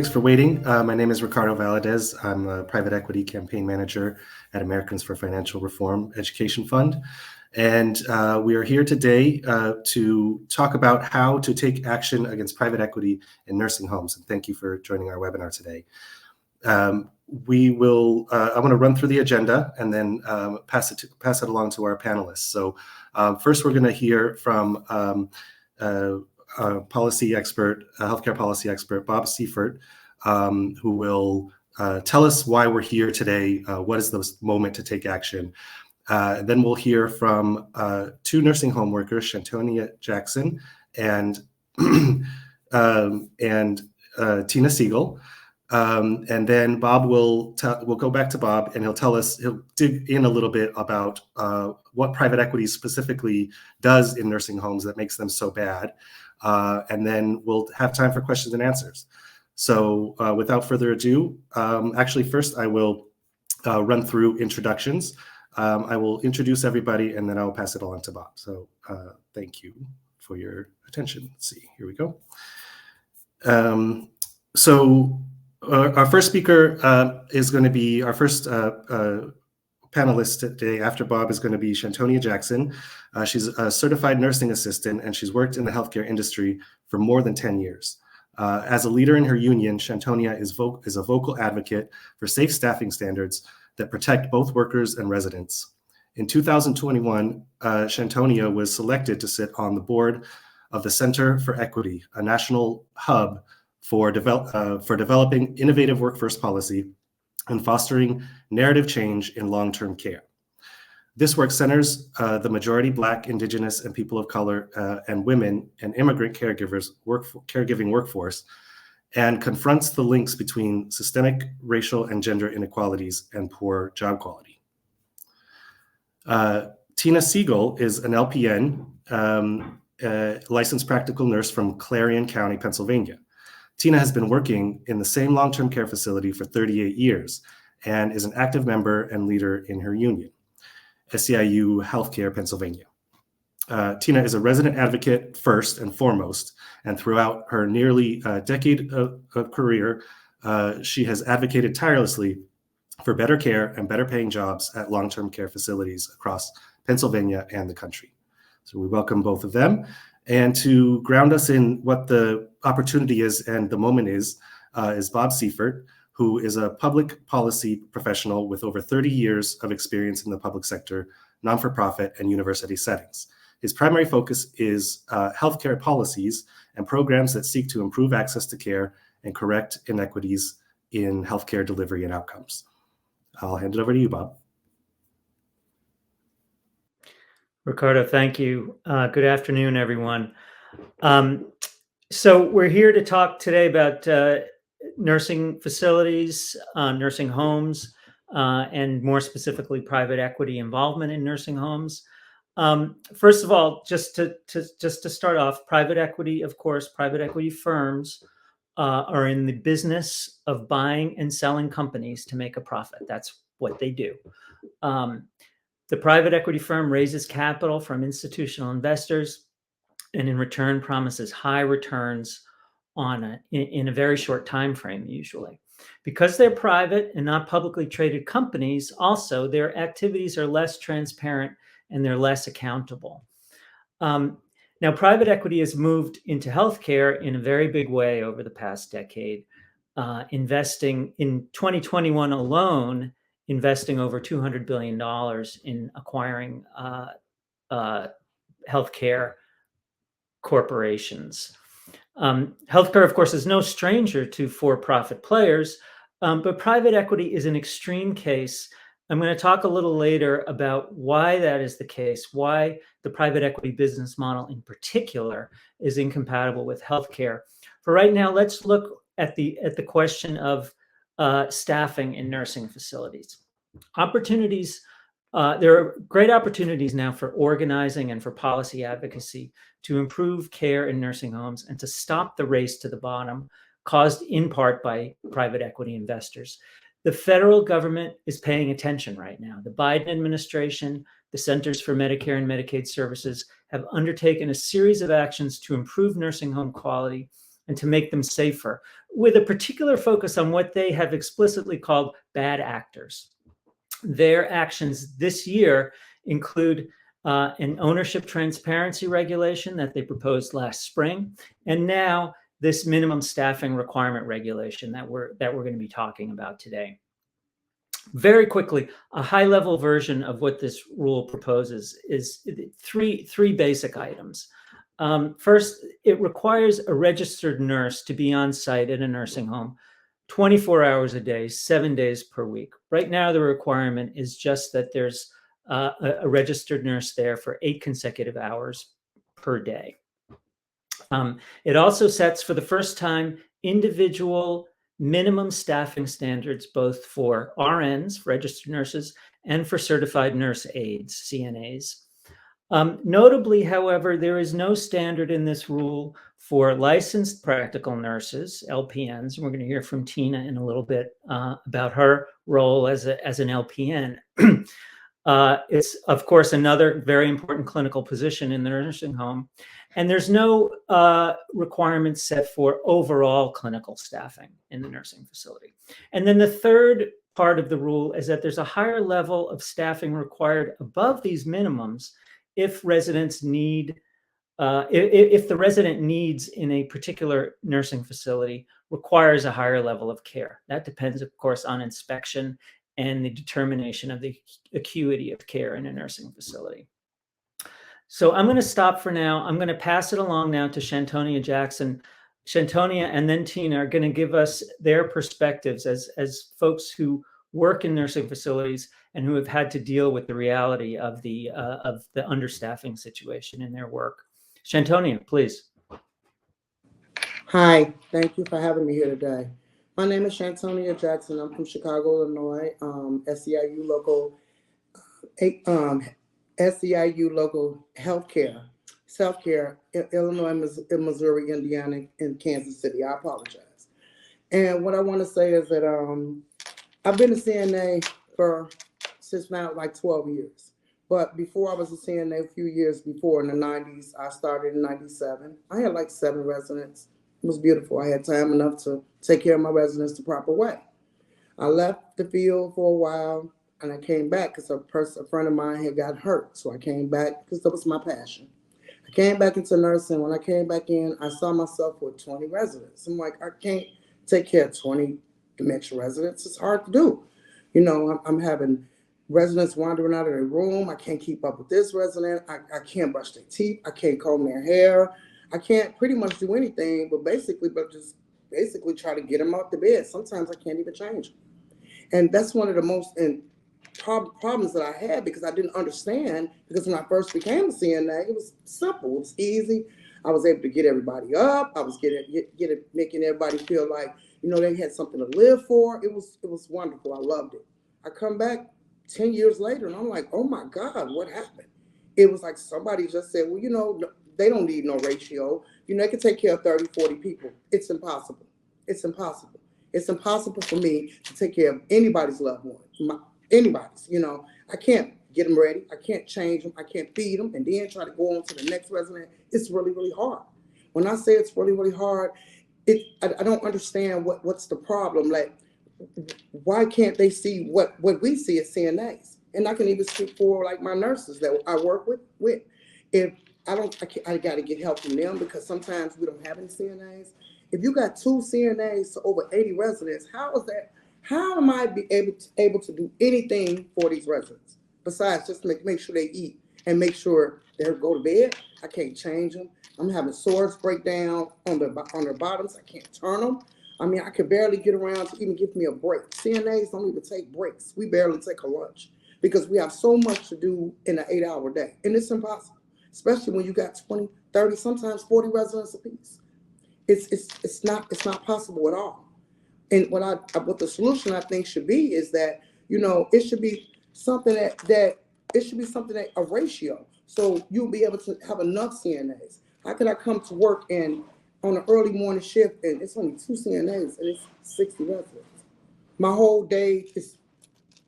Thanks for waiting. My name is Ricardo Valadez. I'm a private equity campaign manager at Americans for Financial Reform Education Fund. And we are here today to talk about how to take action against private equity in nursing homes. And thank you for joining our webinar today. I want to run through the agenda and then pass it along to our panelists. So first, we're going to hear from policy expert, healthcare policy expert, Bob Seifert, who will tell us why we're here today. What is the moment to take action? Then we'll hear from two nursing home workers, Shantonia Jackson and Tina Siegel. And then Bob we'll go back to Bob, and he'll dig in a little bit about what private equity specifically does in nursing homes that makes them so bad. And then we'll have time for questions and answers. So without further ado, actually first I will run through introductions. I will introduce everybody and then I'll pass it along to Bob. So thank you for your attention. Let's see, here we go. Our first speaker is going to be our first panelist today after Bob is going to be Shantonia Jackson. She's a certified nursing assistant, and she's worked in the healthcare industry for more than 10 years. As a leader in her union, Shantonia is a vocal advocate for safe staffing standards that protect both workers and residents. In 2021, Shantonia was selected to sit on the board of the Center for Equity, a national hub for developing innovative workforce policy and fostering narrative change in long-term care. This work centers the majority Black, Indigenous, and people of color and women and immigrant caregiving workforce, and confronts the links between systemic racial and gender inequalities and poor job quality. Tina Siegel is an LPN, licensed practical nurse from Clarion County, Pennsylvania. Tina has been working in the same long-term care facility for 38 years and is an active member and leader in her union, SEIU Healthcare Pennsylvania. Tina is a resident advocate first and foremost, and throughout her nearly decade of career, she has advocated tirelessly for better care and better paying jobs at long-term care facilities across Pennsylvania and the country. So we welcome both of them. And to ground us in what the opportunity is and the moment is Bob Seifert, who is a public policy professional with over 30 years of experience in the public sector, non-for-profit, and university settings. His primary focus is healthcare policies and programs that seek to improve access to care and correct inequities in healthcare delivery and outcomes. I'll hand it over to you, Bob. Ricardo, thank you. Good afternoon, everyone. So we're here to talk today about nursing facilities, nursing homes, and more specifically, private equity involvement in nursing homes. First of all, just to start off, private equity, of course, private equity firms are in the business of buying and selling companies to make a profit. That's what they do. The private equity firm raises capital from institutional investors and in return promises high returns in a very short time frame, usually. Because they're private and not publicly traded companies, also their activities are less transparent and they're less accountable. Now, private equity has moved into healthcare in a very big way over the past decade, investing in 2021 alone, investing over $200 billion in acquiring healthcare corporations. Healthcare, of course, is no stranger to for-profit players, but private equity is an extreme case. I'm going to talk a little later about why that is the case, why the private equity business model in particular is incompatible with healthcare. For right now, let's look at the question of staffing in nursing facilities. There are great opportunities now for organizing and for policy advocacy to improve care in nursing homes and to stop the race to the bottom caused in part by private equity investors. The federal government is paying attention right now. The Biden administration, the Centers for Medicare and Medicaid Services have undertaken a series of actions to improve nursing home quality and to make them safer, with a particular focus on what they have explicitly called bad actors. Their actions this year include an ownership transparency regulation that they proposed last spring, and now this minimum staffing requirement regulation that we're going to be talking about today. Very quickly, a high-level version of what this rule proposes is three basic items. First, it requires a registered nurse to be on site at a nursing home 24 hours a day, 7 days per week. Right now, the requirement is just that there's a registered nurse there for 8 consecutive hours per day. It also sets, for the first time, individual minimum staffing standards, both for RNs, registered nurses, and for certified nurse aides, CNAs. Notably, however, there is no standard in this rule for licensed practical nurses, LPNs. And we're going to hear from Tina in a little bit about her role as an LPN. It's, of course, another very important clinical position in the nursing home. And there's no requirements set for overall clinical staffing in the nursing facility. And then the third part of the rule is that there's a higher level of staffing required above these minimums if residents need, if the resident needs in a particular nursing facility requires a higher level of care. That depends, of course, on inspection and the determination of the acuity of care in a nursing facility. So I'm going to stop for now. I'm going to pass it along now to Shantonia Jackson. Shantonia and then Tina are going to give us their perspectives as folks who work in nursing facilities and who have had to deal with the reality of the understaffing situation in their work. Shantonia, please. Hi, thank you for having me here today. My name is Shantonia Jackson. I'm from Chicago, Illinois, SEIU local healthcare, self-care, Illinois, Missouri, Indiana, and Kansas City. I apologize. And what I want to say is that I've been a CNA since now like 12 years. But before I was a CNA, a few years before, in the 90s, I started in 97. I had like 7 residents. It was beautiful. I had time enough to take care of my residents the proper way. I left the field for a while, and I came back because a friend of mine had got hurt. So I came back because that was my passion. I came back into nursing. When I came back in, I saw myself with 20 residents. I'm like, I can't take care of 20 dementia residents. It's hard to do. You know, I'm having residents wandering out of their room. I can't keep up with this resident. I can't brush their teeth. I can't comb their hair. I can't pretty much do anything, but just basically try to get them out the bed. Sometimes I can't even change them. And that's one of the most problems that I had, because I didn't understand, because when I first became a CNA, it was simple, it was easy. I was able to get everybody up. I was making everybody feel like, you know, they had something to live for. It was wonderful. I loved it. I come back 10 years later and I'm like, oh my God, what happened? It was like somebody just said, well, you know, they don't need no ratio. You know, they can take care of 30, 40 people. It's impossible. It's impossible. It's impossible for me to take care of anybody's loved one. Anybody's, you know, I can't get them ready. I can't change them. I can't feed them and then try to go on to the next resident. It's really, really hard. When I say it's really, really hard, I don't understand what's the problem. Like, why can't they see what we see as CNAs? And I can even speak for like my nurses that I work with. If I got to get help from them, because sometimes we don't have any CNAs. If you got 2 CNAs to over 80 residents, how is that? How am I able to do anything for these residents besides just make sure they eat and make sure they go to bed? I can't change them. I'm having sores break down on their bottoms. I can't turn them. I mean, I could barely get around to even give me a break. CNAs don't even take breaks. We barely take a lunch because we have so much to do in an 8-hour day. And it's impossible, especially when you got 20, 30, sometimes 40 residents apiece. It's not possible at all. And what the solution I think should be is that, you know, it should be something that a ratio. So you'll be able to have enough CNAs. How could I come to work and on an early morning shift and it's only 2 CNAs and it's 60 residents? My whole day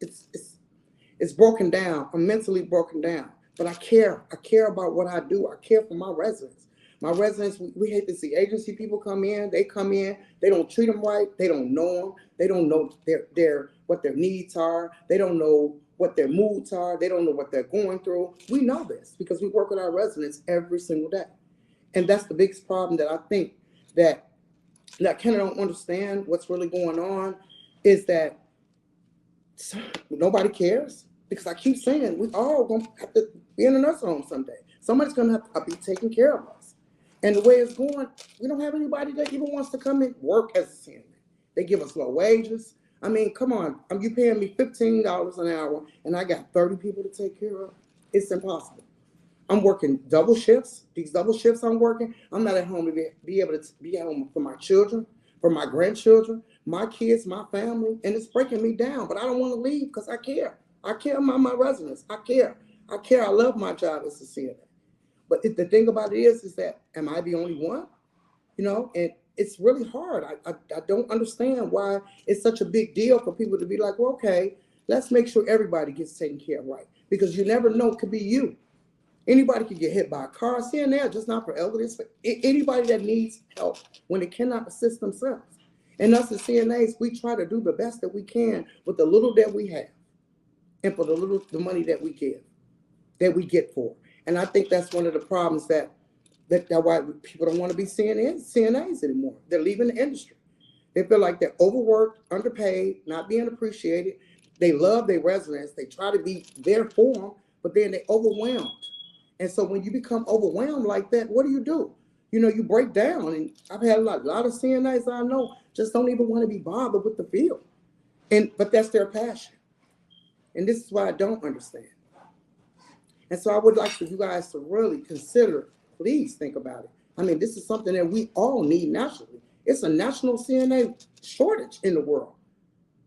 it's broken down. I'm mentally broken down. But I care. I care about what I do. I care for my residents. My residents, we hate to see agency people come in. They come in, they don't treat them right. They don't know them. They don't know what their needs are. They don't know what their moods are. They don't know what they're going through. We know this because we work with our residents every single day. And that's the biggest problem that I think that kind of don't understand what's really going on is that nobody cares. Because I keep saying we all gonna have to be in a nursing home someday. Somebody's gonna have to be taking care of us. And the way it's going, we don't have anybody that even wants to come and work as a CNA. They give us low wages. I mean, come on, you paying me $15 an hour and I got 30 people to take care of? It's impossible. I'm working double shifts. These double shifts I'm working, I'm not at home to be able to be at home for my children, for my grandchildren, my kids, my family, and it's breaking me down. But I don't want to leave because I care. I care about my residents. I care. I love my job as a CNA. But the thing about it is that, am I the only one? You know, and it's really hard. I don't understand why it's such a big deal for people to be like, well, okay, let's make sure everybody gets taken care of right. Because you never know, it could be you. Anybody could get hit by a car. CNA, just not for elderly, it's for anybody that needs help when they cannot assist themselves. And us as CNAs, we try to do the best that we can with the little that we have and for the money that we give, that we get for. And I think that's one of the problems that why people don't want to be CNAs anymore. They're leaving the industry. They feel like they're overworked, underpaid, not being appreciated. They love their residents. They try to be there for them, but then they're overwhelmed. And so when you become overwhelmed like that, what do? You know, you break down. And I've had a lot of CNAs I know just don't even want to be bothered with the field. But that's their passion. And this is what I don't understand. And so I would like for you guys to really consider, please think about it. I mean, this is something that we all need nationally. It's a national CNA shortage in the world.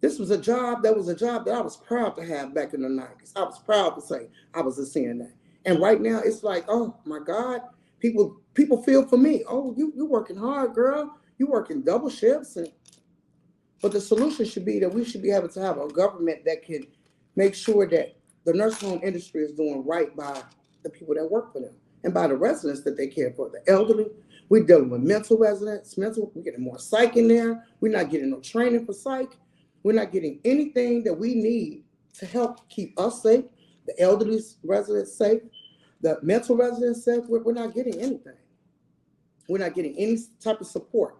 This was a job that I was proud to have back in the 90s. I was proud to say I was a CNA. And right now it's like, oh my God, people feel for me. Oh, you working hard, girl. You working double shifts. But the solution should be that we should be able to have a government that can make sure that the nursing home industry is doing right by the people that work for them and by the residents that they care for. The elderly, we're dealing with mental residents, we're getting more psych in there. We're not getting no training for psych. We're not getting anything that we need to help keep us safe, the elderly residents safe, the mental residents safe. We're not getting anything. We're not getting any type of support.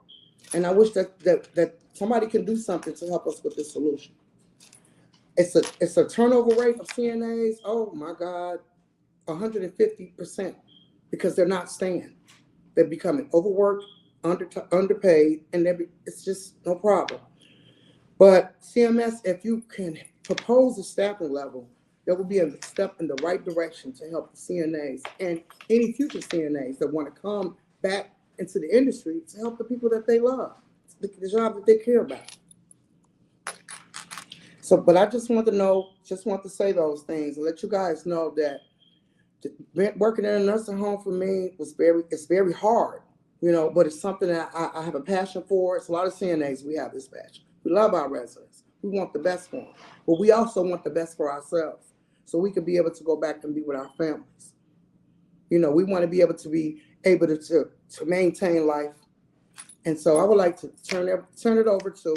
And I wish that somebody can do something to help us with this solution. It's a turnover rate of CNAs, oh my God, 150%, because they're not staying. They're becoming overworked, underpaid, and it's just no problem. But CMS, if you can propose a staffing level, that would be a step in the right direction to help the CNAs and any future CNAs that want to come back into the industry to help the people that they love, the job that they care about. So, but I just want to say those things and let you guys know that working in a nursing home for me it's very hard, you know, but it's something that I have a passion for. It's a lot of CNAs, we have this passion. We love our residents. We want the best for them, but we also want the best for ourselves so we can be able to go back and be with our families. You know, we want to be able to maintain life. And so I would like to turn it over to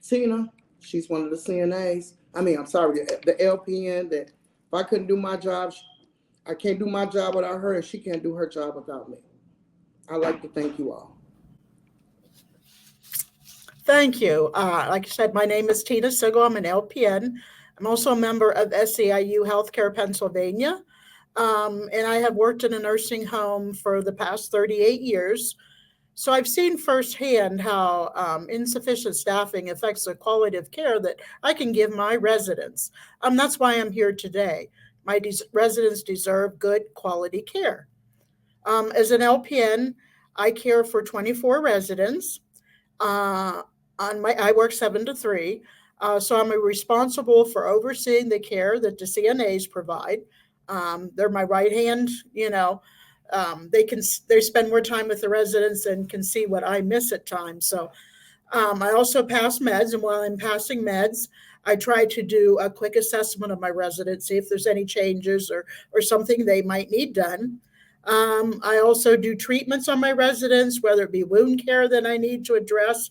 Tina. She's one of the CNAs. The LPN that if I couldn't do my job, I can't do my job without her, and she can't do her job without me. I'd like to thank you all. Thank you. Like I said, my name is Tina Sigel. I'm an LPN. I'm also a member of SEIU Healthcare Pennsylvania. And I have worked in a nursing home for the past 38 years. So I've seen firsthand how insufficient staffing affects the quality of care that I can give my residents. That's why I'm here today. My residents deserve good quality care. As an LPN, I care for 24 residents. I work 7 to 3. So I'm responsible for overseeing the care that the CNAs provide. They're my right hand, you know. They spend more time with the residents and can see what I miss at times. So I also pass meds, and while I'm passing meds, I try to do a quick assessment of my residents, see if there's any changes or something they might need done. I also do treatments on my residents, whether it be wound care that I need to address.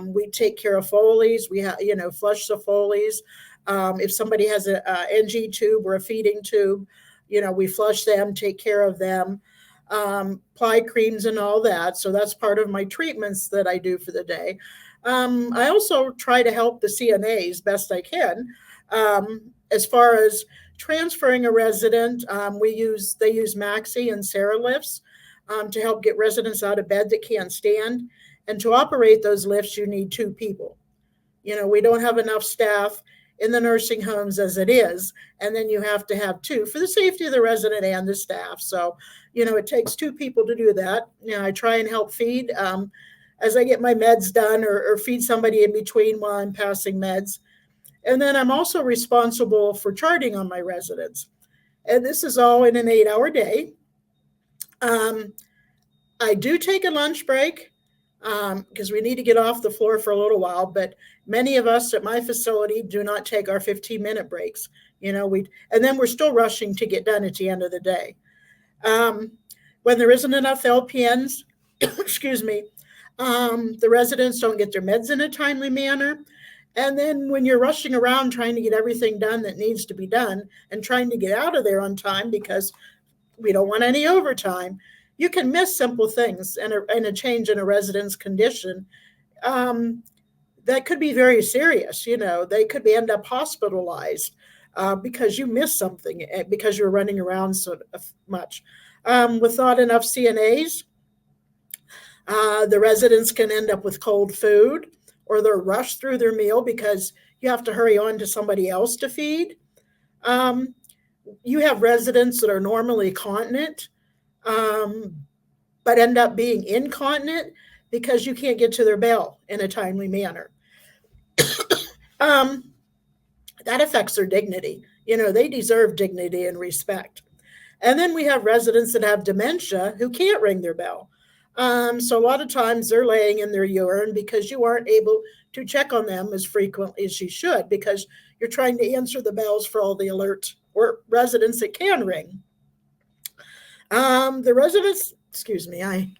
We take care of Foleys. We have, flush the Foleys. If somebody has a NG tube or a feeding tube, we flush them, take care of them, apply creams and all that. So that's part of my treatments that I do for the day. I also try to help the CNAs best I can. As far as transferring a resident, they use Maxi and Sarah lifts to help get residents out of bed that can't stand. And to operate those lifts, you need 2 people. We don't have enough staff in the nursing homes as it is. And then you have to have 2 for the safety of the resident and the staff. So, it takes 2 people to do that. I try and help feed as I get my meds done or feed somebody in between while I'm passing meds. And then I'm also responsible for charting on my residents. And this is all in an 8-hour day. I do take a lunch break because we need to get off the floor for a little while, but many of us at my facility do not take our 15-minute breaks. And then we're still rushing to get done at the end of the day. When there isn't enough LPNs, excuse me, the residents don't get their meds in a timely manner. And then when you're rushing around trying to get everything done that needs to be done and trying to get out of there on time because we don't want any overtime, you can miss simple things and a change in a resident's condition that could be very serious. They could end up hospitalized because you missed something because you're running around so much. With not enough CNAs, the residents can end up with cold food, or they're rushed through their meal because you have to hurry on to somebody else to feed. You have residents that are normally continent, but end up being incontinent because you can't get to their bell in a timely manner. That affects their dignity. They deserve dignity and respect. And then we have residents that have dementia who can't ring their bell. So a lot of times they're laying in their urine because you aren't able to check on them as frequently as you should because you're trying to answer the bells for all the alert or residents that can ring. The residents, excuse me,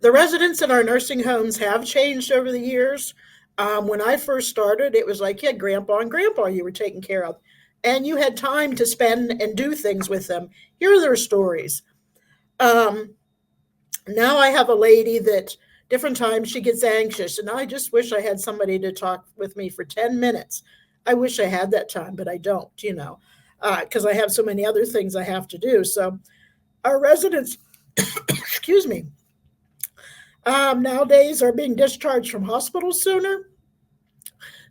the residents in our nursing homes have changed over the years. When I first started, it was like you had grandpa and grandpa you were taking care of. And you had time to spend and do things with them. Hear their stories. Now I have a lady that different times she gets anxious, and I just wish I had somebody to talk with me for 10 minutes. I wish I had that time, but I don't, because I have so many other things I have to do. So our residents, excuse me, nowadays are being discharged from hospitals sooner.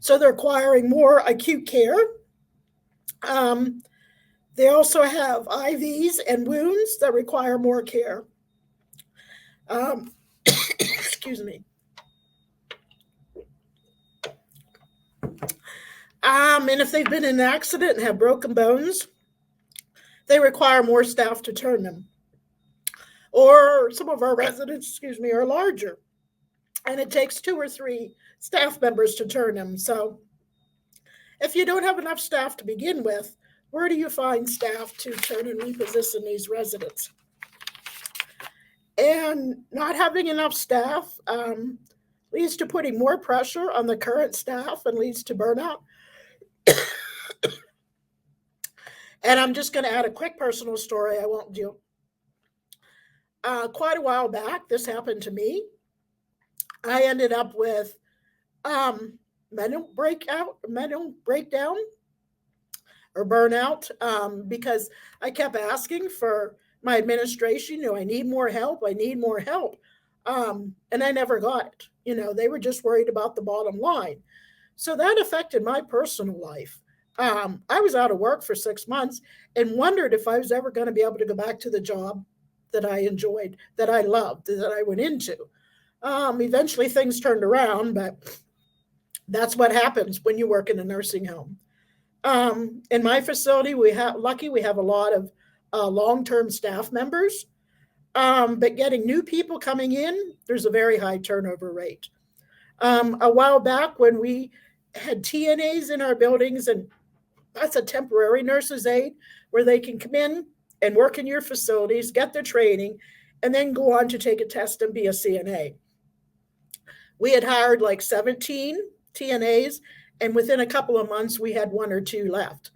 So they're requiring more acute care. They also have IVs and wounds that require more care. Excuse me. And if they've been in an accident and have broken bones, they require more staff to turn them. Or some of our residents, are larger, and it takes 2 or 3 staff members to turn them. So if you don't have enough staff to begin with, where do you find staff to turn and reposition these residents? And not having enough staff leads to putting more pressure on the current staff and leads to burnout. And I'm just going to add a quick personal story. I won't do. Quite a while back, this happened to me. I ended up with mental breakdown or burnout because I kept asking for my administration, I need more help. And I never got it. They were just worried about the bottom line. So that affected my personal life. I was out of work for 6 months and wondered if I was ever going to be able to go back to the job that I enjoyed, that I loved, that I went into. Eventually things turned around, but that's what happens when you work in a nursing home. In my facility, we have a lot of long-term staff members, but getting new people coming in, there's a very high turnover rate. A while back when we had TNAs in our buildings and That's a temporary nurse's aide where they can come in and work in your facilities, get their training, and then go on to take a test and be a CNA. We had hired like 17 TNAs, and within a couple of months, we had 1 or 2 left.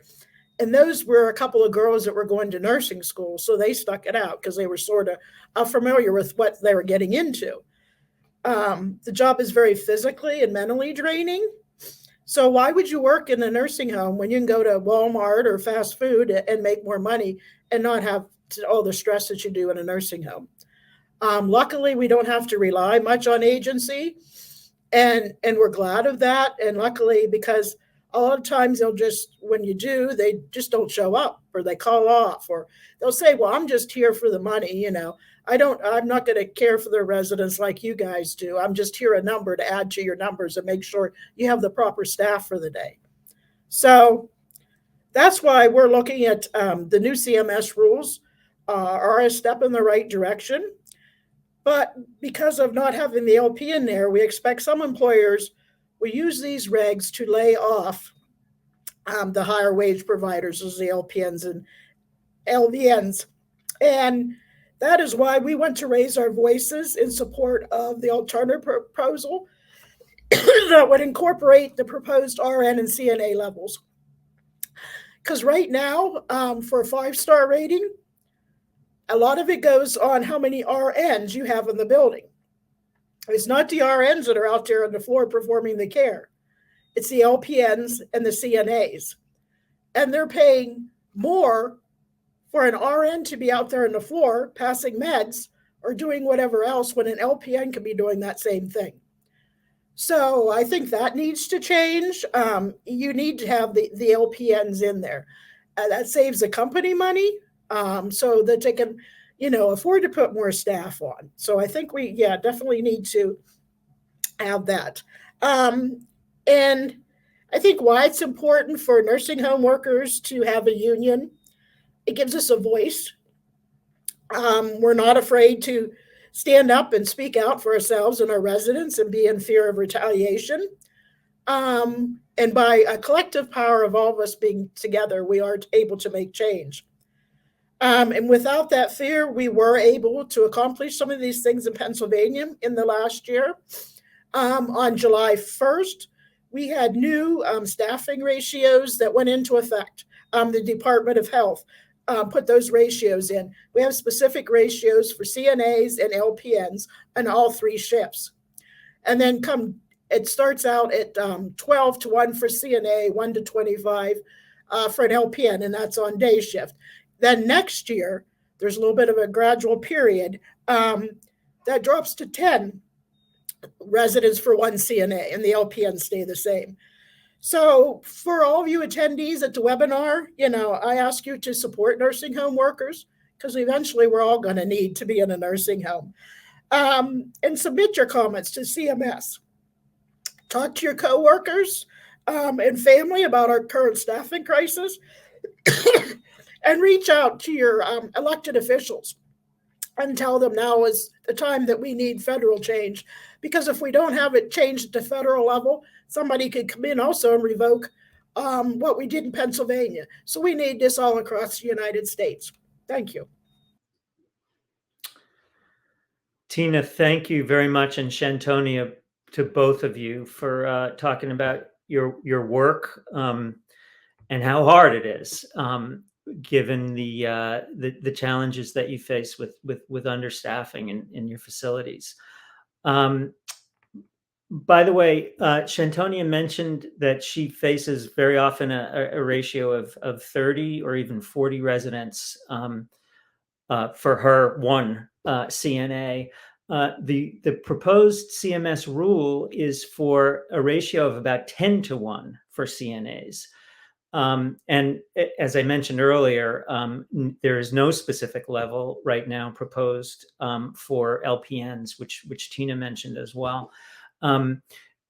And those were a couple of girls that were going to nursing school, so they stuck it out because they were sort of familiar with what they were getting into. The job is very physically and mentally draining. So why would you work in a nursing home when you can go to Walmart or fast food and make more money and not have all the stress that you do in a nursing home? Luckily, we don't have to rely much on agency, and we're glad of that. And luckily, because a lot of times they'll just, when you do, they just don't show up, or they call off, or they'll say, well, I'm just here for the money. You know, I'm not going to care for the residents like you guys do. I'm just here a number to add to your numbers and make sure you have the proper staff for the day. So that's why we're looking at the new CMS rules are a step in the right direction. But because of not having the LP in there, we expect some employers will use these regs to lay off the higher wage providers as the LPNs and LVNs. And that is why we want to raise our voices in support of the alternative proposal that would incorporate the proposed RN and CNA levels. Because right now, for a 5-star rating, a lot of it goes on how many RNs you have in the building. It's not the RNs that are out there on the floor performing the care. It's the LPNs and the CNAs. And they're paying more for an RN to be out there on the floor passing meds or doing whatever else when an LPN could be doing that same thing. So I think that needs to change. You need to have the LPNs in there. That saves the company money so that they can, afford to put more staff on. So I think we, definitely need to have that. And I think why it's important for nursing home workers to have a union, it gives us a voice. We're not afraid to stand up and speak out for ourselves and our residents and be in fear of retaliation. And by a collective power of all of us being together, we are able to make change. And without that fear, we were able to accomplish some of these things in Pennsylvania in the last year. On July 1st, we had new staffing ratios that went into effect. The Department of Health put those ratios in. We have specific ratios for CNAs and LPNs on all 3 shifts. And then it starts out at 12 to 1 for CNA, 1 to 25 for an LPN, and that's on day shift. Then next year, there's a little bit of a gradual period that drops to 10 residents for 1 CNA, and the LPNs stay the same. So for all of you attendees at the webinar, I ask you to support nursing home workers because eventually we're all going to need to be in a nursing home. And submit your comments to CMS. Talk to your coworkers and family about our current staffing crisis and reach out to your elected officials and tell them now is the time that we need federal change. Because if we don't have it changed at the federal level, somebody could come in also and revoke what we did in Pennsylvania. So we need this all across the United States. Thank you. Tina, thank you very much. And Shantonia, to both of you for talking about your work and how hard it is, given the challenges that you face with understaffing in your facilities. By the way, Shantonia mentioned that she faces very often a ratio of 30 or even 40 residents for her 1 CNA. The proposed CMS rule is for a ratio of about 10 to 1 for CNAs. And as I mentioned earlier, there is no specific level right now proposed for LPNs, which Tina mentioned as well.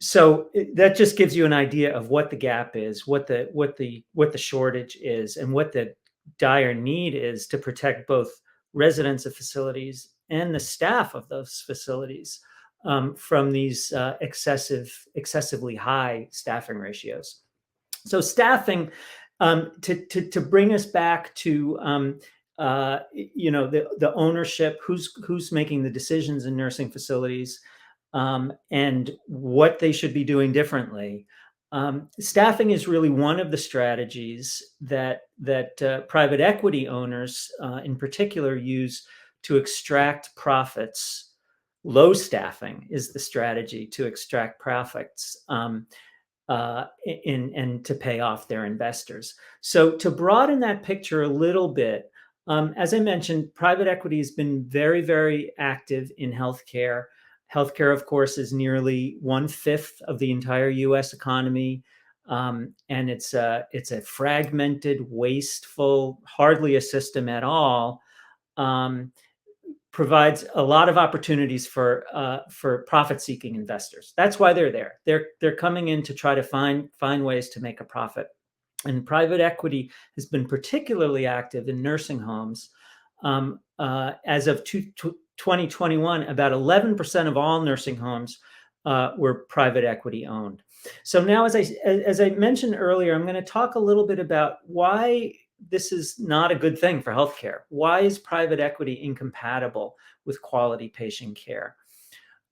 So that just gives you an idea of what the gap is, what the shortage is, and what the dire need is to protect both residents of facilities and the staff of those facilities from these excessively high staffing ratios. So staffing To bring us back to the ownership, who's making the decisions in nursing facilities, and what they should be doing differently. Staffing is really one of the strategies that private equity owners, in particular, use to extract profits. Low staffing is the strategy to extract profits. And to pay off their investors. So to broaden that picture a little bit, as I mentioned, private equity has been very, very active in healthcare. Healthcare, of course, is nearly 1/5 of the entire U.S. economy, and it's a fragmented, wasteful, hardly a system at all. Provides a lot of opportunities for profit-seeking investors. That's why they're there. They're coming in to try to find ways to make a profit. And private equity has been particularly active in nursing homes. As of 2021, about 11% of all nursing homes were private equity owned. So now, as I mentioned earlier, I'm going to talk a little bit about why this is not a good thing for healthcare. Why is private equity incompatible with quality patient care?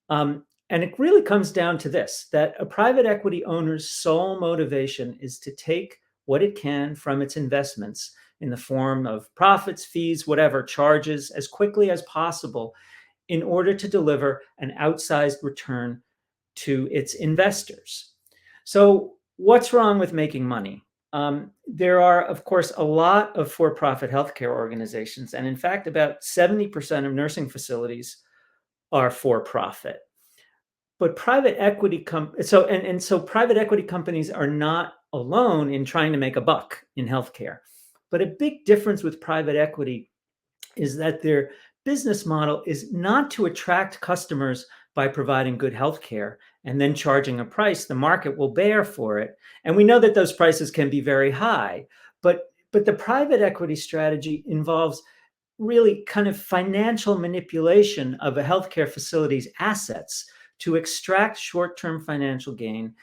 And it really comes down to this, that a private equity owner's sole motivation is to take what it can from its investments in the form of profits, fees, whatever, charges, as quickly as possible in order to deliver an outsized return to its investors. So what's wrong with making money? There are, of course, a lot of for-profit healthcare organizations, and in fact, about 70% of nursing facilities are for-profit. But private equity private equity companies are not alone in trying to make a buck in healthcare. But a big difference with private equity is that their business model is not to attract customers by providing good healthcare and then charging a price the market will bear for it. And we know that those prices can be very high, but the private equity strategy involves really kind of financial manipulation of a healthcare facility's assets to extract short-term financial gain,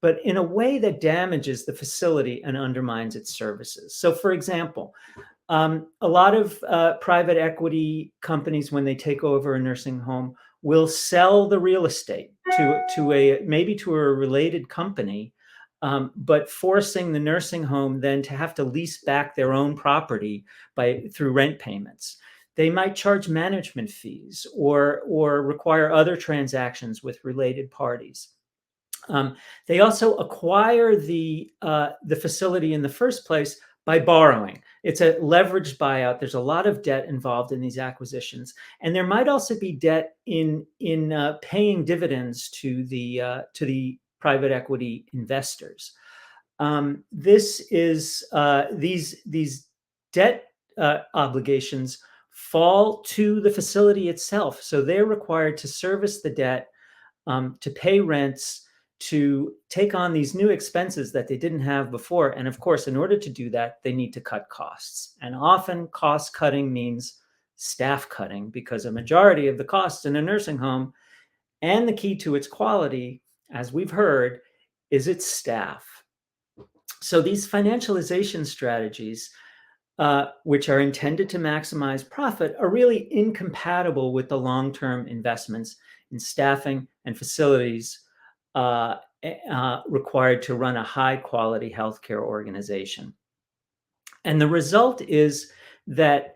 but in a way that damages the facility and undermines its services. So, for example, a lot of private equity companies, when they take over a nursing home, will sell the real estate to a related company, but forcing the nursing home then to have to lease back their own property through rent payments. They might charge management fees or require other transactions with related parties. They also acquire the facility in the first place by borrowing. It's a leveraged buyout. There's a lot of debt involved in these acquisitions, and there might also be debt in paying dividends to the private equity investors. These debt obligations fall to the facility itself, so they're required to service the debt, to pay rents, to take on these new expenses that they didn't have before. And of course, in order to do that, they need to cut costs. And often cost cutting means staff cutting, because a majority of the costs in a nursing home and the key to its quality, as we've heard, is its staff. So these financialization strategies, which are intended to maximize profit, are really incompatible with the long-term investments in staffing and facilities required to run a high-quality healthcare organization. And the result is that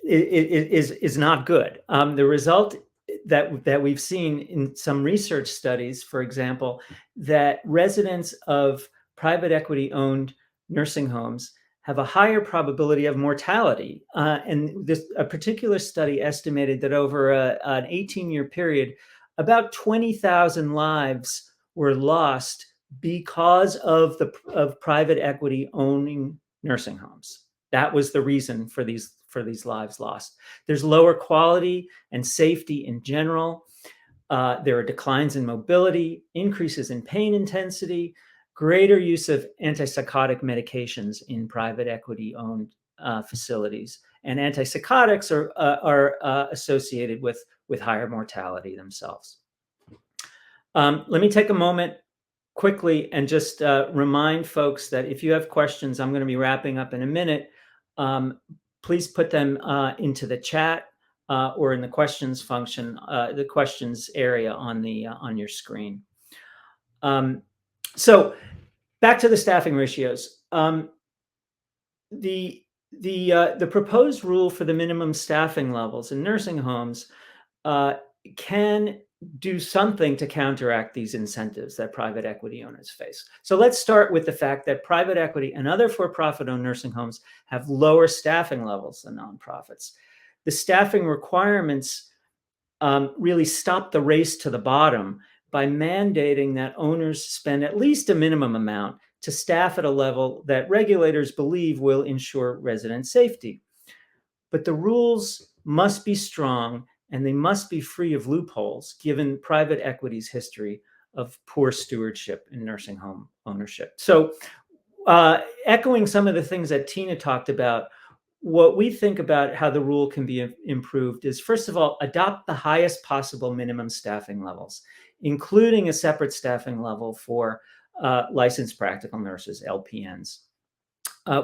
it is not good. The result that we've seen in some research studies, for example, that residents of private equity-owned nursing homes have a higher probability of mortality. And a particular study estimated that over an 18-year period, about 20,000 lives were lost because of private equity owning nursing homes. That was the reason for these lives lost. There's lower quality and safety in general. There are declines in mobility, increases in pain intensity, greater use of antipsychotic medications in private equity-owned facilities. And antipsychotics are associated with higher mortality themselves. Let me take a moment quickly and just remind folks that if you have questions, I'm going to be wrapping up in a minute. Please put them into the chat or in the questions function, the questions area on your screen. So back to the staffing ratios. The proposed rule for the minimum staffing levels in nursing homes can do something to counteract these incentives that private equity owners face. So let's start with the fact that private equity and other for-profit owned nursing homes have lower staffing levels than nonprofits. The staffing requirements really stop the race to the bottom by mandating that owners spend at least a minimum amount to staff at a level that regulators believe will ensure resident safety. But the rules must be strong and they must be free of loopholes, given private equity's history of poor stewardship in nursing home ownership. So echoing some of the things that Tina talked about, what we think about how the rule can be improved is, first of all, adopt the highest possible minimum staffing levels, including a separate staffing level for licensed practical nurses, LPNs.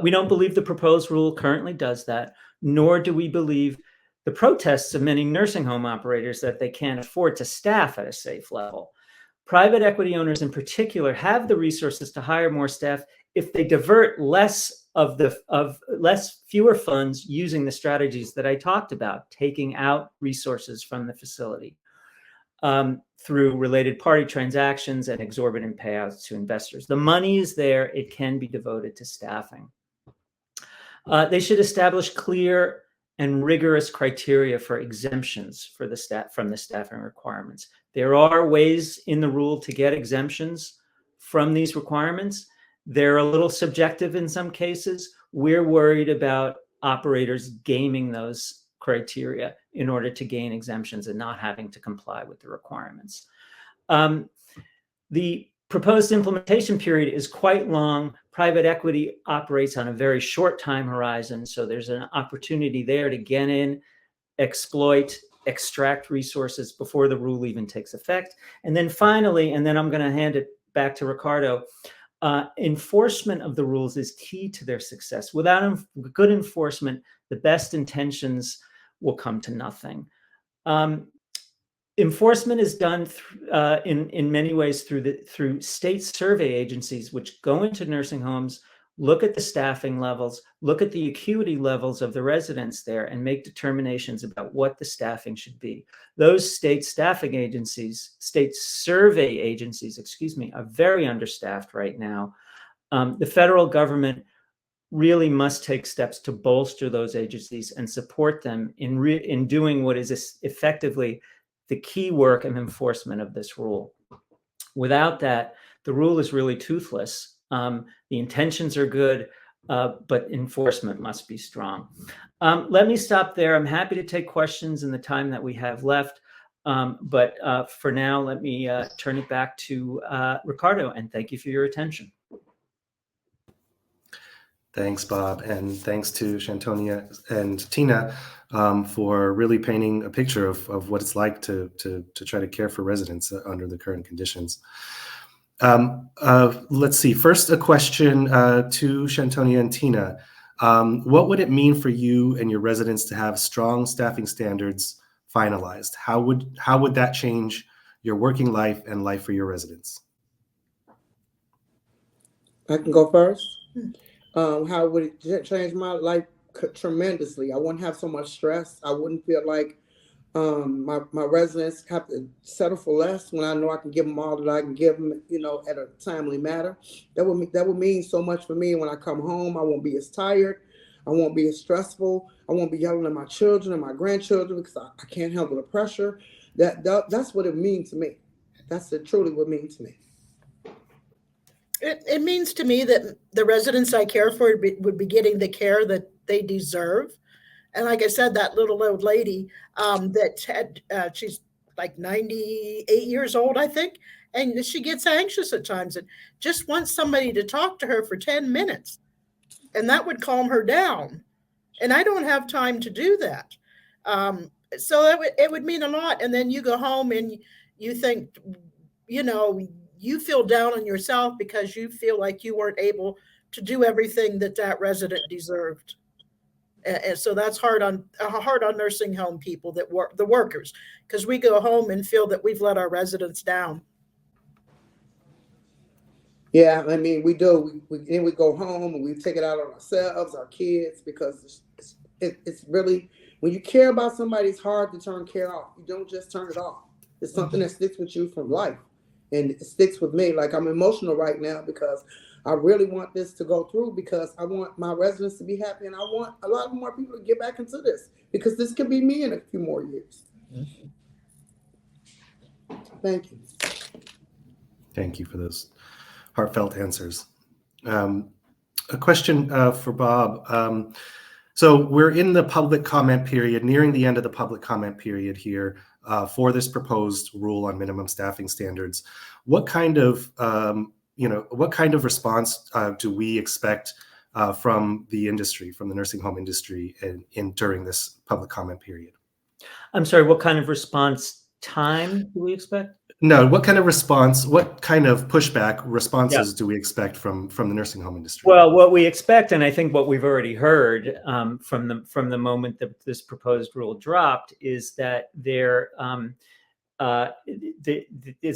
We don't believe the proposed rule currently does that, nor do we believe the protests of many nursing home operators that they can't afford to staff at a safe level. Private equity owners in particular have the resources to hire more staff if they divert fewer funds using the strategies that I talked about, taking out resources from the facility through related party transactions and exorbitant payouts to investors. The money is there, it can be devoted to staffing. They should establish clear and rigorous criteria for exemptions for from the staffing requirements. There are ways in the rule to get exemptions from these requirements. They're a little subjective in some cases. We're worried about operators gaming those criteria in order to gain exemptions and not having to comply with the requirements. The proposed implementation period is quite long. Private equity operates on a very short time horizon, so there's an opportunity there to get in, exploit, extract resources before the rule even takes effect. And then finally, and then I'm going to hand it back to Ricardo, enforcement of the rules is key to their success. Without good enforcement, the best intentions will come to nothing. Enforcement is done in many ways through state survey agencies, which go into nursing homes, look at the staffing levels, look at the acuity levels of the residents there, and make determinations about what the staffing should be. Those state survey agencies, are very understaffed right now. The federal government really must take steps to bolster those agencies and support them in doing what is effectively the key work and enforcement of this rule. Without that, the rule is really toothless. The intentions are good, but enforcement must be strong. Let me stop there. I'm happy to take questions in the time that we have left. But for now, let me turn it back to Ricardo, and thank you for your attention. Thanks, Bob, and thanks to Shantonia and Tina for really painting a picture of what it's like to try to care for residents under the current conditions. Let's see. First, a question to Shantonia and Tina. What would it mean for you and your residents to have strong staffing standards finalized? How would that change your working life and life for your residents? I can go first. How would it change my life? Tremendously. I wouldn't have so much stress. I wouldn't feel like my residents have to settle for less when I know I can give them all that I can give them, at a timely manner. That would mean so much for me. When I come home, I won't be as tired. I won't be as stressful. I won't be yelling at my children and my grandchildren because I can't handle the pressure. That's what it means to me. That's truly what it means to me. It means to me that the residents I care for would be getting the care that they deserve. And like I said, that little old lady she's like 98 years old, I think, and she gets anxious at times and just wants somebody to talk to her for 10 minutes. And that would calm her down. And I don't have time to do that. So it would mean a lot. And then you go home and you think, you feel down on yourself because you feel like you weren't able to do everything that that resident deserved. And so that's hard on nursing home people, that work, the workers, because we go home and feel that we've let our residents down. Yeah, I mean, we do. We go home and we take it out on ourselves, our kids, because it's really, when you care about somebody, it's hard to turn care off. You don't just turn it off. It's something that sticks with you from life, and it sticks with me. Like, I'm emotional right now because I really want this to go through, because I want my residents to be happy, and I want a lot more people to get back into this, because this could be me in a few more years. Thank you. Thank you for those heartfelt answers. A question for Bob. So we're in the public comment period, nearing the end of the public comment period here for this proposed rule on minimum staffing standards. What kind of response do we expect from the industry, from the nursing home industry, during this public comment period? I'm sorry, what kind of response time do we expect? No, what kind of response, what kind of pushback responses do we expect from the nursing home industry? Well, what we expect, and I think what we've already heard from the moment that this proposed rule dropped, is that it's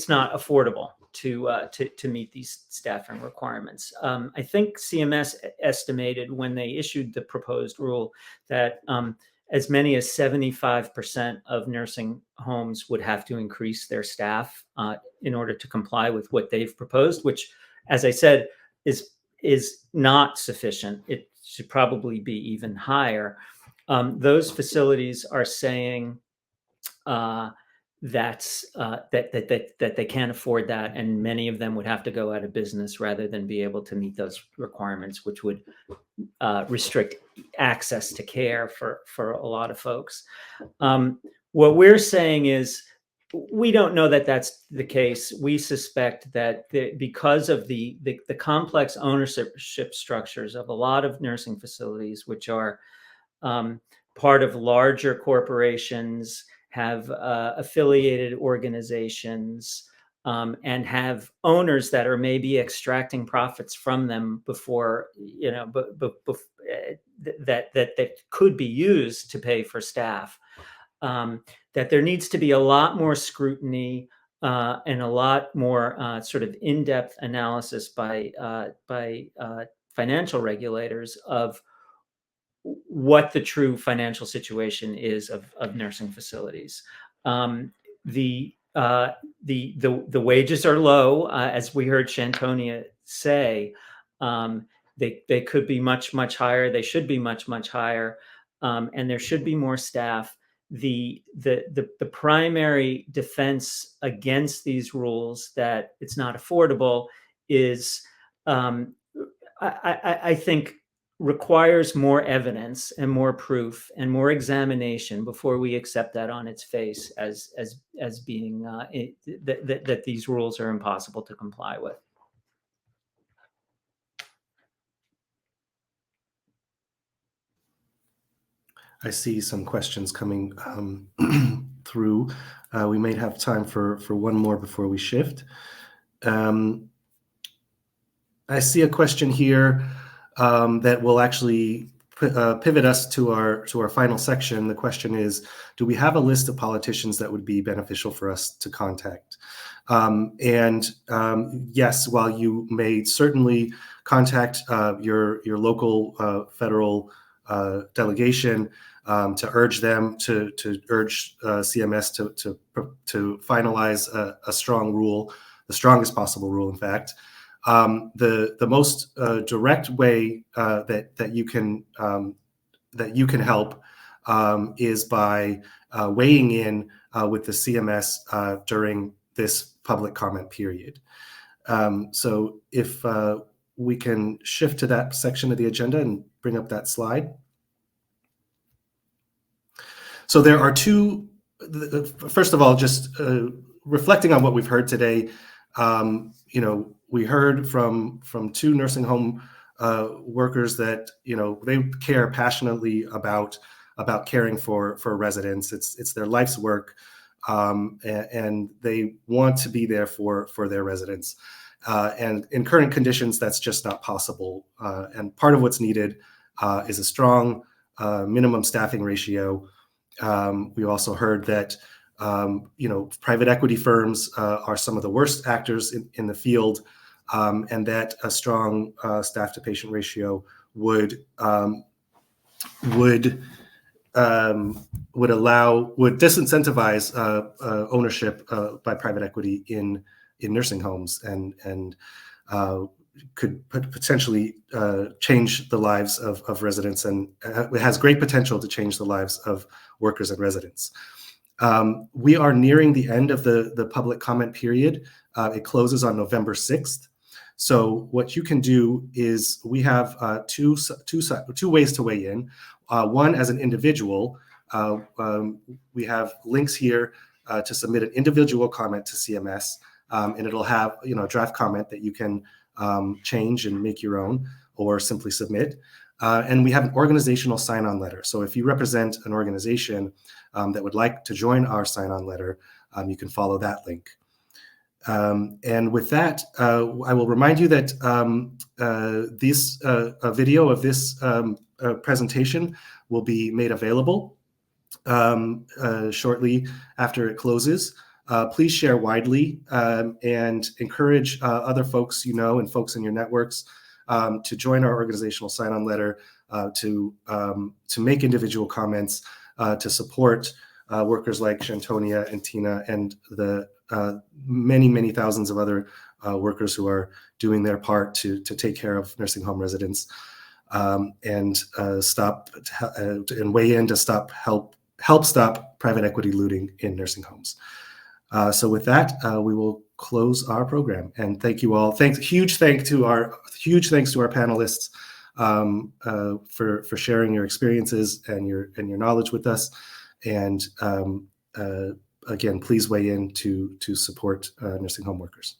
not affordable to meet these staffing requirements. I think CMS estimated when they issued the proposed rule that as many as 75% of nursing homes would have to increase their staff in order to comply with what they've proposed, which, as I said, is not sufficient. It should probably be even higher. Those facilities are saying that they can't afford that, and many of them would have to go out of business rather than be able to meet those requirements, which would restrict access to care for a lot of folks. What we're saying is, we don't know that that's the case. We suspect that because of the complex ownership structures of a lot of nursing facilities, which are part of larger corporations, have affiliated organizations, and have owners that are maybe extracting profits from them before, that could be used to pay for staff. That there needs to be a lot more scrutiny and a lot more sort of in-depth analysis by financial regulators of what the true financial situation is of nursing facilities. The wages are low, as we heard Shantonia say. They could be much higher. They should be much higher, and there should be more staff. The primary defense against these rules, that it's not affordable, is I think requires more evidence and more proof and more examination before we accept that on its face as being that these rules are impossible to comply with. I see some questions coming through. We may have time for one more before we shift. I see a question here that will actually pivot us to our final section. The question is, do we have a list of politicians that would be beneficial for us to contact? Yes, while you may certainly contact your local federal delegation to urge them to urge CMS to finalize a strong rule, the strongest possible rule, in fact. The most direct way that you can help is by weighing in with the CMS during this public comment period. So if we can shift to that section of the agenda and bring up that slide. So there are two. First of all, just reflecting on what we've heard today. We heard from two nursing home workers that they care passionately about caring for residents. It's their life's work, and they want to be there for their residents. And in current conditions, that's just not possible. And part of what's needed is a strong minimum staffing ratio. We also heard that private equity firms are some of the worst actors in the field, and that a strong staff to patient ratio would disincentivize ownership by private equity in nursing homes, and could potentially change the lives of residents, and it has great potential to change the lives of workers and residents. We are nearing the end of the public comment period. It closes on November 6th. So what you can do is we have two ways to weigh in. One, as an individual, we have links here to submit an individual comment to CMS, and it'll have a draft comment that you can change and make your own, or simply submit. And we have an organizational sign-on letter. So if you represent an organization that would like to join our sign-on letter, you can follow that link. And with that, I will remind you that a video of this presentation will be made available shortly after it closes. Please share widely and encourage other folks and folks in your networks to join our organizational sign-on letter, to make individual comments, to support workers like Shantonia and Tina and the many, many thousands of other workers who are doing their part to take care of nursing home residents, and weigh in to help stop private equity looting in nursing homes. So with that, we will close our program, and thank you all. Huge thanks to our panelists for sharing your experiences and your knowledge with us. And again, please weigh in to support nursing home workers.